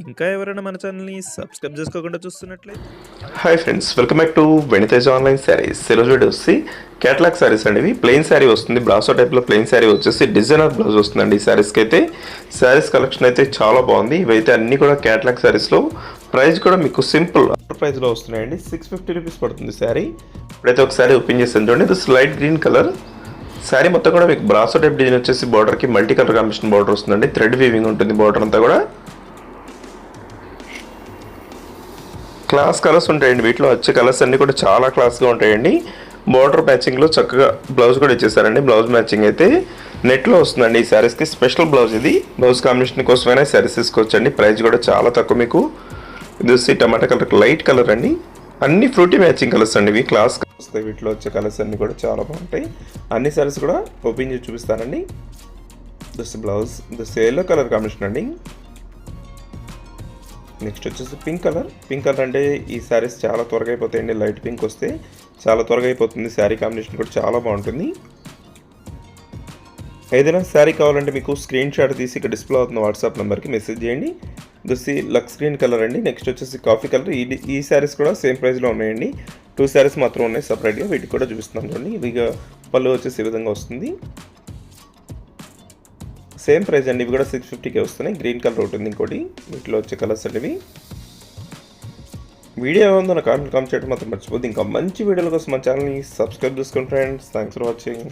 ఇంకా ఎవరైనా మన ఛానల్‌ని సబ్స్క్రైబ్ చేసుకోకుండా చూస్తున్నట్లయితే hi friends, welcome back to వెనితేజ్ online saris. ఈరోజు వీడియో వచ్చి క్యాటలాగ్ శారీస్ అండి. ఇవి ప్లెయిన్ శారీ వస్తుంది, బ్రాసో టైప్లో ప్లెయిన్ శారీ వచ్చేసి డిజైనర్ బ్లౌజ్ వస్తుందండి. ఈ శారీస్కి అయితే శారీస్ కలెక్షన్ అయితే చాలా బాగుంది. ఇవైతే అన్ని కూడా క్యాటలాగ్ శారీస్లో ప్రైస్ కూడా మీకు సింపుల్ ప్రైస్లో వస్తున్నాయండి. 650 రూపీస్ పడుతుంది శారీ. ఇప్పుడైతే ఒక శారీ ఓపెన్ చేసాను చూడండి. ఇది లైట్ గ్రీన్ కలర్ శారీ. మొత్తం కూడా మీకు బ్రాసో టైప్ డిజైన్ వచ్చేసి బార్డర్కి మల్టీ కలర్ కాంబినేషన్ బార్డర్ వస్తుందండి. థ్రెడ్ వీవింగ్ ఉంటుంది బార్డర్ అంతా కూడా. క్లాస్ కలర్స్ ఉంటాయండి వీటిలో. వచ్చే కలర్స్ అన్నీ కూడా చాలా క్లాస్గా ఉంటాయండి. బార్డర్ మ్యాచింగ్లో చక్కగా బ్లౌజ్ కూడా ఇచ్చేసారండి. బ్లౌజ్ మ్యాచింగ్ అయితే నెట్లో వస్తుందండి. ఈ శారీస్కి స్పెషల్ బ్లౌజ్ ఇది. బ్లౌజ్ కాంబినేషన్ కోసమైనా శారీస్ తీసుకోవచ్చండి. ప్రైస్ కూడా చాలా తక్కువ. మీకు ఇది వచ్చి టమాటా కలర్, లైట్ కలర్ అండి. అన్ని ఫ్రూటీ మ్యాచింగ్ కలర్స్ అండి. ఇవి క్లాస్ వస్తాయి. వీటిలో వచ్చే కలర్స్ అన్నీ కూడా చాలా బాగుంటాయి. అన్ని శారీస్ కూడా ఓపెన్ చేసి చూపిస్తానండి. This blouse, this yellow colour combination అండి. నెక్స్ట్ వచ్చేసి పింక్ కలర్ అంటే ఈ శారీస్ చాలా త్వరగా అయిపోతాయండి. లైట్ పింక్ వస్తే చాలా త్వరగా అయిపోతుంది. శారీ కాంబినేషన్ కూడా చాలా బాగుంటుంది. ఏదైనా శారీ కావాలంటే మీకు స్క్రీన్ షాట్ తీసి ఇక్కడ డిస్ప్లే అవుతున్న వాట్సాప్ నెంబర్కి మెసేజ్ చేయండి. దిస్ లక్స్ గ్రీన్ కలర్ అండి. నెక్స్ట్ వచ్చేసి కాఫీ కలర్. ఈ శారీస్ కూడా సేమ్ ప్రైస్లో ఉన్నాయండి. 2 శారీస్ మాత్రం ఉన్నాయి సపరేట్గా. వీటికి కూడా చూపిస్తున్నాను చూడండి. ఇవిగా పళ్ళు వచ్చేసి ఈ విధంగా వస్తుంది. సేమ్ ప్రైస్ అండి. ఇవి కూడా 650కే వస్తున్నాయి. గ్రీన్ కలర్ ఉంటుంది ఇంకోటి. వీటిలో వచ్చే కలర్స్ అండి ఇవి. వీడియో ఏముందో నా కామెంట్ చేయడం మాత్రం మర్చిపోద్ది. ఇంకా మంచి వీడియోల కోసం మన ఛానల్ని సబ్స్క్రైబ్ చేసుకోండి ఫ్రెండ్స్. Thanks for watching.